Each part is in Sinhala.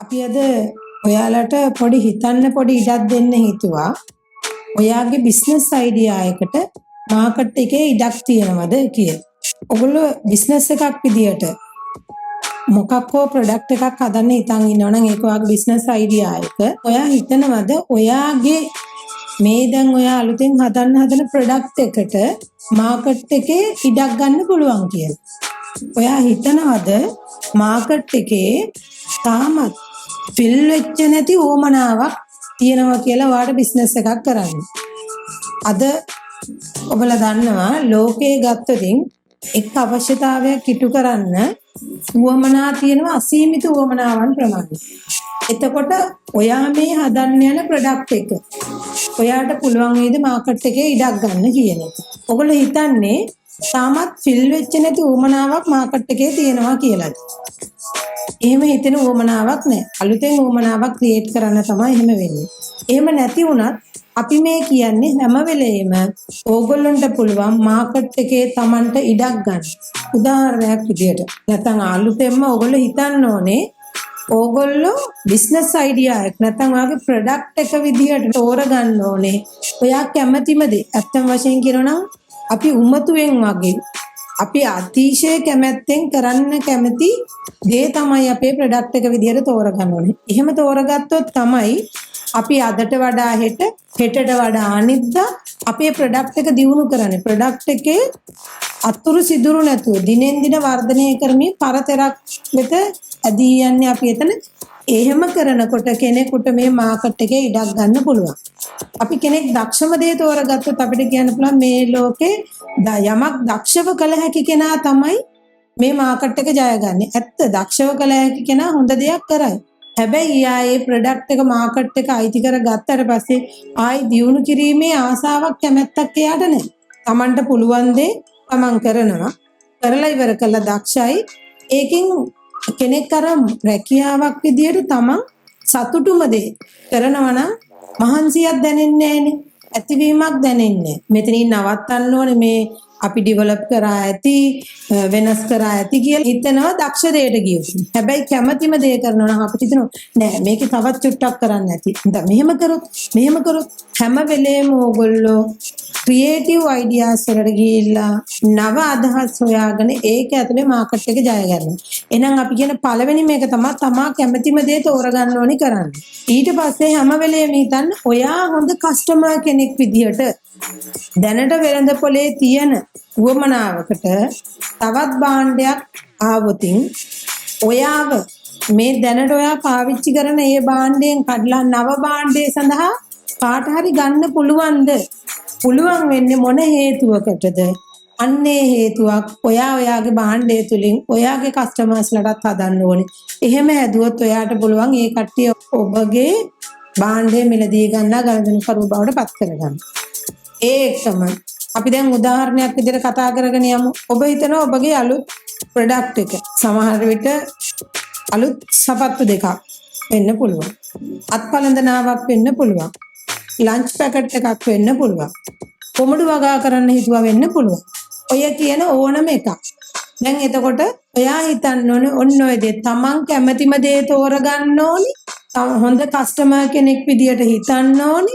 අපි අද ඔයාලට පොඩි හිතන්න පොඩි ඉඩක් දෙන්න හිතුවා. ඔයාගේ බිස්නස් අයිඩියා එකට මාකට් එකේ ඉඩක් තියෙනවද කියලා. ඔයගොල්ලෝ බිස්නස් එකක් විදියට මොකක් හෝ ප්‍රොඩක්ට් එකක් හදන්න හිතන් ඉන්නවනම් ඒක ඔයාගේ බිස්නස් අයිඩියා එක. ඔයා හිතනවද ඔයාගේ මේ දැන් ඔයා අලුතෙන් හදන්න හදන ප්‍රොඩක්ට් එකට මාකට් එකේ ඉඩක් ගන්න පුළුවන් කියලා. ඔයා හිතනවද මාකට් එකේ තාමත් ෆිල් වෙච්ච නැති ඕමනාවක් තියෙනවා කියලා ඔයාට බිස්නස් එකක් කරන්න. අද ඔබලා දන්නවා ලෝකයේ ගත්තොතින් එක් අවශ්‍යතාවයක් ඉටු කරන්න උවමනා තියෙනවා අසීමිත උවමනාවන් ප්‍රමාණය. එතකොට ඔයා මේ හදන්න යන ප්‍රොඩක්ට් එක ඔයාට පුළුවන් වේද මාකට් එකේ ඉඩක් ගන්න කියන එක. ඔයගොල්ලෝ හිතන්නේ තාමත් ෆිල් වෙච්ච නැති උවමනාවක් මාකට් එකේ තියෙනවා කියලාද? එහෙම හිතෙන උවමනාවක් නැහැ. අලුතෙන් උවමනාවක් ක්‍රියේට් කරන්න තමයි එහෙම වෙන්නේ. එහෙම නැති වුණත් අපි මේ කියන්නේ හැම වෙලේම ඕගොල්ලන්ට පුළුවන් මාකට් එකේ Tamanට ඉඩක් ගන්න. උදාහරණයක් විදියට නැත්නම් අලුතෙන්ම ඕගොල්ලෝ හිතන්න ඕනේ ඕගොල්ලෝ බිස්නස් අයිඩියා එක නැත්නම් ඔයාගේ ප්‍රොඩක්ට් එක විදියට තෝරගන්න ඕනේ. ඔයා කැමතිම දේ. ඇත්තම වශයෙන් කියනවා නම් අපි උමතුවෙන් වගේ අපි අතිශය කැමැත්තෙන් කරන්න කැමති දේ තමයි අපේ ප්‍රොඩක්ට් එක විදියට තෝරගන්න ඕනේ. එහෙම තෝරගත්තොත් තමයි අපි අදට වඩා හෙටට වඩා අනිද්දා අපේ ප්‍රොඩක්ට් එක දියුණු කරන්නේ. ප්‍රොඩක්ට් එකේ අතුරු සිදුරු නැතුව දිනෙන් දින වර්ධනය කරමින් පරතරක් වෙත ඇදී යන්නේ අපි එතන. එහෙම කරනකොට කෙනෙකුට මේ මාකට් එකේ ඉඩක් ගන්න පුළුවන්. අපි කෙනෙක් දක්ෂම දේ තෝරගත්තොත් අපිට කියන්න පුළුවන් මේ ලෝකේ යමක් දක්ෂව කළ හැකි කෙනා තමයි මේ මාකට් එක ජයගන්නේ. ඇත්ත දක්ෂව කළ හැකි කෙනා හොඳ දෙයක් කරයි. හැබැයි යායේ ප්‍රොඩක්ට් එක මාකට් එක අයිති කරගත්තට පස්සේ ආයි දියුණු කිරීමේ ආසාවක් කැමැත්තක් එයාට නැහැ. Tamanට පුළුවන් දේ Taman කරනවා. කරලා ඉවර කළා දක්ෂයි. ඒකෙන් කෙනෙක් අර රැකියාවක් විදියට Taman සතුටුම දේ කරනවා නම් මහන්සියක් දැනෙන්නේ නැහනේ. ඇතිවීමක් දැනෙන්නේ නැහැ. මෙතනින් නවත්තන්න ඕනේ මේ අපි ඩෙවලොප් කරා ඇති වෙනස් කරා ඇති කියලා හිතනවා දක්ෂ දෙයට ගියොත්. හැබැයි කැමැතිම දේ කරනවා නම් අපිට හිතෙනවා නෑ මේකේ තවත් චුට්ටක් කරන්න ඇති. මෙහෙම කරොත් හැම වෙලේම ඕගොල්ලෝ ක්‍රියේටිව් අයිඩියාස් වලට ගිහිල්ලා නව අදහස් හොයාගෙන ඒක ඇතුලේ මාකට් එක ජය ගන්නවා. එහෙනම් අපි කියන පළවෙනි මේක තමයි තමා කැමැතිම දේ තෝරගන්න ඕනි කරන්න. ඊට පස්සේ හැම වෙලේම හිතන්න ඔයා හොඳ කස්ටමර් කෙනෙක් විදියට දැනට වෙළඳ පොලේ තියෙන උවමනාවකට තවත් භාණ්ඩයක් ආවොතින් ඔයාව මේ දැනට ඔයා පාවිච්චි කරන ඒ භාණ්ඩයෙන් කඩලා නව භාණ්ඩය සඳහා කාට හරි ගන්න පුළුවන්ද? පුළුවන් වෙන්නේ මොන හේතුවකටද? අන්නේ හේතුවක් ඔයාගේ භාණ්ඩය තුලින් ඔයාගේ කස්ටමර්ස්ලටත් හදන්න ඕනේ. එහෙම හැදුවොත් ඔයාට පුළුවන් ඒ කට්ටිය ඔබගේ භාණ්ඩය මිලදී ගන්නා ගනුදෙනුකරු බවට පත් කරගන්න. ඒකම අපි දැන් උදාහරණයක් විදිහට කතා කරගෙන යමු. ඔබ හිතනවා ඔබගේ අලුත් ප්‍රොඩක්ට් එක සමහර විට අලුත් සපත්තු දෙකක් වෙන්න පුළුවන්. අත්පලඳනාවක් වෙන්න පුළුවන්. ලන්ච් පැකට් එකක් වෙන්න පුළුවන්. කොමඩු වගා කරන්න හිතුවා වෙන්න පුළුවන්. ඔය කියන ඕනම එකක්. දැන් එතකොට ඔයා හිතන්න ඕනේ ඔන්න ඔය දේ තමන් කැමැතිම දේ තෝරගන්න ඕනි. හොඳ කස්ටමර් කෙනෙක් විදියට හිතන්න ඕනි.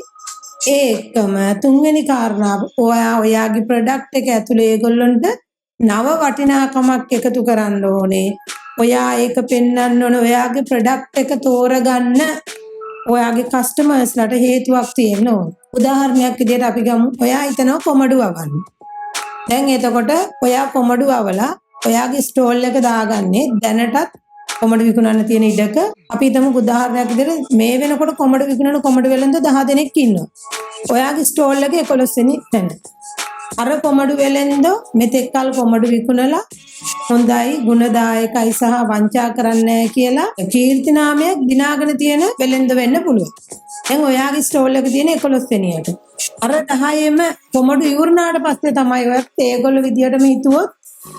ඒකම තුන්වෙනි කාරණාව ඔයාගේ ප්‍රොඩක්ට් එක ඇතුලේ ඒගොල්ලන්ට නව වටිනාකමක් එකතු කරන්න ඕනේ. ඔයා ඒක පෙන්වන්න ඕනේ. ඔයාගේ ප්‍රොඩක්ට් එක තෝරගන්න ඔයාගේ කස්ටමර්ස්ලට හේතුවක් තියෙන්න ඕනේ. උදාහරණයක් විදිහට අපි ගමු. ඔයා හිතනවා කොමඩු වවන්න. දැන් එතකොට ඔයා කොමඩු වවලා ඔයාගේ ස්ටෝල් එක දාගන්නේ දැනටත් කොමඩු විකුණන්න තියෙන ඉඩක. අපි හිතමු උදාහරණයක් විදිහට මේ වෙනකොට කොමඩු විකුණන කොමඩු වෙළඳ 10 දෙනෙක් ඉන්නවා. ඔයාගේ ස්ටෝල් එක 11 වෙනි තැන. අර කොමඩු වෙළඳ මෙතෙක් කල කොමඩු විකුණලා හොඳයි ගුණදායකයි සහ වංචා කරන්නේ නැහැ කියලා කීර්ති නාමයක් දිනාගෙන තියෙන වෙළඳ වෙන්න පුළුවන්. දැන් ඔයාගේ ස්ටෝල් එක තියෙන 11 වෙනියට. අර 10ෙම කොමඩු ඉවරනාට පස්සේ තමයි ඔයත් ඒගොල්ලෝ විදියටම හිතුවොත්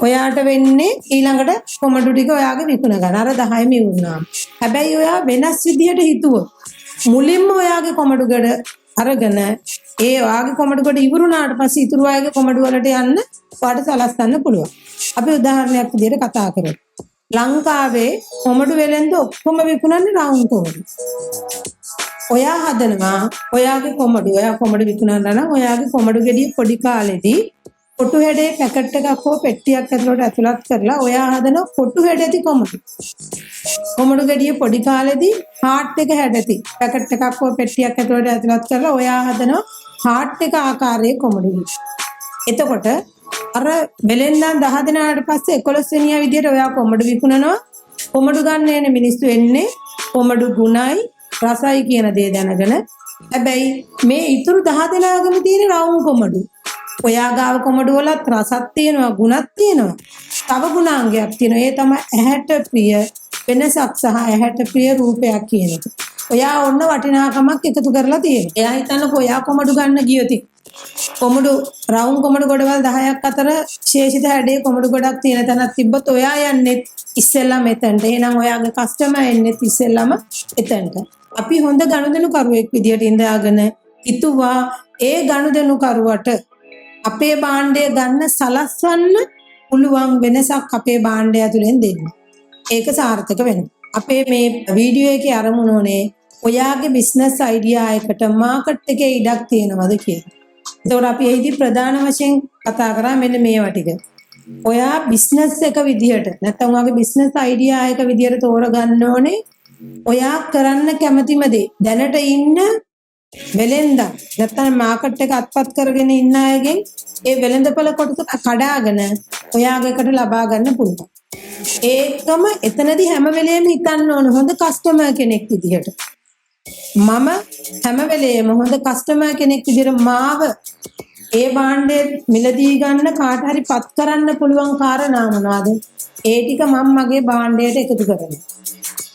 ඔයාට වෙන්නේ ඊළඟට කොමඩු ටික ඔයාගේ විකුණ ගන්න. අර 10ෙම ඉවරනාම. හැබැයි ඔයා වෙනස් විදියට හිතුවොත් මුලින්ම ඔයාගේ කොමඩු ගඩ අරගෙන ඒ ඔයාගේ කොමඩු ගඩ ඉවරුනාට පස්සේ ඉතුරු අයගේ කොමඩු වලට යන්න ඔයාට සලස්සන්න පුළුවන්. අපි උදාහරණයක් විදියට කතා කරමු. ලංකාවේ කොමඩු වෙලෙන්ද ඔක්කොම විකුණන්නේ රවුම් කොමඩු. ඔයා හදනවා ඔයාගේ කොමඩු. ඔයා කොමඩු විකුණනවා නම් ඔයාගේ කොමඩු ගෙඩිය පොඩි කාලෙදී කොටු හැඩේ පැකට් එකක් හෝ පෙට්ටියක් ඇතුළට කරලා ඔයා හදන කොටු හැඩති කොමඩු. කොමඩු ගෙඩිය පොඩි කාලෙදී හાર્ට් එක හැඩති පැකට් එකක් හෝ පෙට්ටියක් ඇතුළට කරලා ඔයා හදන හાર્ට් එක ආකාරයේ කොමඩු. එතකොට අර වෙලෙන්දන් 10 දිනාට පස්සේ 11 වෙනියා විදියට ඔයා කොමඩු විකුණනවා. කොමඩු ගන්න එන මිනිස්සු එන්නේ කොමඩු ගුණයි රසයි කියන දේ දැනගෙන. හැබැයි මේ ඉතුරු 10 දෙනාගම තියෙන රවුම් කොමඩු. ඔයා ගාව කොමඩු වලත් රසක් තියෙනවා ගුණක් තියෙනවා. තව ගුණාංගයක් තියෙනවා. ඒ තමයි ඇහැට ප්‍රිය වෙනසක් සහ ඇහැට ප්‍රිය රූපයක් කියන එක. ඔයා ඔන්න වටිනාකමක් එකතු කරලා තියෙනවා. එයා හිතන්නකෝ ඔයා කොමඩු ගන්න ගියොත් කොමඩු රවුම් කොමඩු ගොඩවල් 10ක් අතර ශේෂිත හැඩේ කොමඩු ගොඩක් තියෙන තැනක් තිබ්බොත් ඔයා යන්නේ ඉස්සෙල්ලාම එතනට. එහෙනම් ඔයාගේ කස්ටමර් එන්නේ ඉස්සෙල්ලාම එතනට. අපි හොඳ ගනුදෙනු කරුවෙක් විදියට ඉඳාගෙන හිතුවා ඒ ගනුදෙනු කරුවට අපේ භාණ්ඩය ගන්න සලස්වන්න පුළුවන් වෙනසක් අපේ භාණ්ඩය ඇතුලෙන් දෙන්න. ඒක සාර්ථක වෙන්න. අපේ මේ වීඩියෝ එකේ අරමුණ උනේ ඔයාගේ බිස්නස් අයිඩියා එකට මාකට් එකේ ඉඩක් තියෙනවද කියලා. ඒතකොට අපි එහිදී ප්‍රධාන වශයෙන් කතා කරා මෙන්න මේවා ටික. ඔයා බිස්නස් එක විදියට නැත්නම් ඔයාගේ බිස්නස් අයිඩියා එක විදියට තෝරගන්න ඕනේ. ඔයා කරන්න කැමතිම දේ දැනට ඉන්න වෙලෙන්ද නැත්නම් මාකට් එක අත්පත් කරගෙන ඉන්න අයගෙන් ඒ වෙලෙන්දපළ කොටස කඩාගෙන ඔයාගේකට ලබා ගන්න පුළුවන්. ඒකම එතනදී හැම වෙලේම හිතන්න ඕන හොඳ කස්ටමර් කෙනෙක් විදියට. මම හැම වෙලේම හොඳ කස්ටමර් කෙනෙක් විදියට මාව ඒ භාණ්ඩය මිලදී ගන්න කාට හරි පත් කරන්න පුළුවන් කාරණා මොනවාද? ඒ ටික මම මගේ භාණ්ඩයට එකතු කරනවා.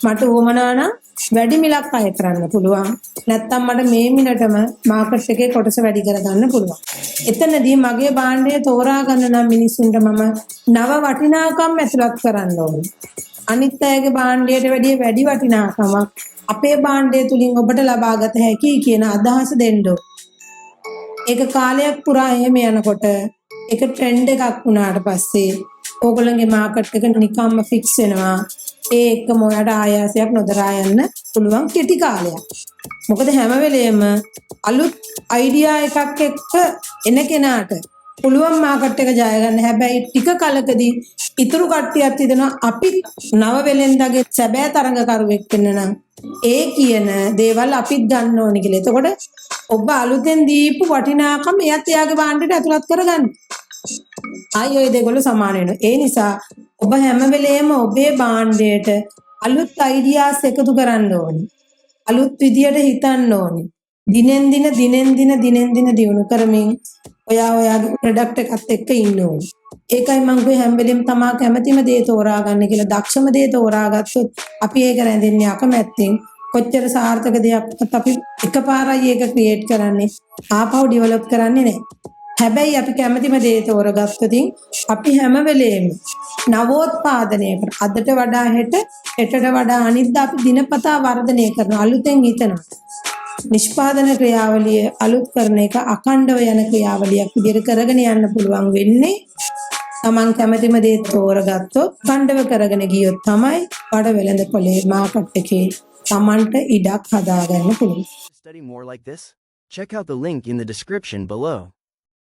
මට උවමනා නම් වැඩි මිලක් අය කරන්න පුළුවන්. නැත්තම් මට මේ මිලටම මාකට් එකේ කොටස වැඩි කරගන්න පුළුවන්. එතනදී මගේ භාණ්ඩය තෝරා ගන්න නම් මිනිස්සුන්ට මම නව වටිනාකම් ඇතුළත් කරන්න ඕනේ. අනිත් අයගේ භාණ්ඩයට වැඩි වටිනාකමක් අපේ භාණ්ඩය තුලින් ඔබට ලබාගත හැකි කියන අදහස දෙන්න ඕනේ. ඒක කාලයක් පුරා එහෙම යනකොට ඒක ට්‍රෙන්ඩ් එකක් වුණාට පස්සේ ඕගොල්ලන්ගේ මාකට් එක නිකම්ම ෆික්ස් වෙනවා. ඒ එක්කම ඔයාලට ආයාසයක් නොදරා යන්න පුළුවන් කෙටි කාලයක්. මොකද හැම වෙලේම අලුත් අයිඩියා එකක් එක්ක එන කෙනාට පුළුවන් මාකට් එක ජය ගන්න. හැබැයි ටික කලකදී ඉතුරු කට්ටියත් හිතනවා අපි නව වෙලෙන්දගේ සැබෑ තරඟකරුවෙක් වෙන්න නම් ඒ කියන දේවල් අපිත් ගන්න ඕනේ කියලා. එතකොට ඔබ අලුතෙන් දීපු වටිනාකම එයත් එයාගේ භාණ්ඩයට ඇතුළත් කරගන්න. ආයි ඔය දෙගොල්ලෝ සමාන වෙනවා. ඒ නිසා ඔබ හැම වෙලේම ඔබේ භාණ්ඩයට අලුත් අයිඩියාස් එකතු කරන්න ඕනේ. අලුත් විදියට හිතන්න ඕනේ. දිනෙන් දින දියුණු කරමින් ඔයාගේ ප්‍රොඩක්ට් එකත් එක්ක ඉන්න ඕනේ. ඒකයි මම කිව්වේ හැම වෙලෙම තමා කැමැතිම දේ තෝරා ගන්න කියලා. දක්ෂම දේ තෝරාගත්තොත් අපි ඒක රැඳෙන්නේ අකමැත්තෙන්. කොච්චර සාර්ථක දෙයක් අපි එකපාරයි ඒක ක්‍රියේට් කරන්නේ. ආපහු ඩෙවලොප් කරන්නේ නැහැ. හැබැයි අපි කැමැතිම දේ තෝරගත්තොත් අපි හැම වෙලේම නවෝත්පාදනයකට අදට වඩා හෙටට වඩා අනිද්දා අපි දිනපතා වර්ධනය කරන අලුතෙන් හිතනවා. නිෂ්පාදන ක්‍රියාවලිය අලුත් කරන එක අඛණ්ඩව යන ක්‍රියාවලියක් විදිහට කරගෙන යන්න පුළුවන් වෙන්නේ තමන් කැමැතිම දේ තෝරගත්තොත් ඛණ්ඩව කරගෙන ගියොත් තමයි වඩ වෙළඳ පොලේ මාකට් එකේ තමන්ට ඉඩක් හදාගන්න පුළුවන්. To study more like this, check out the link in the description below.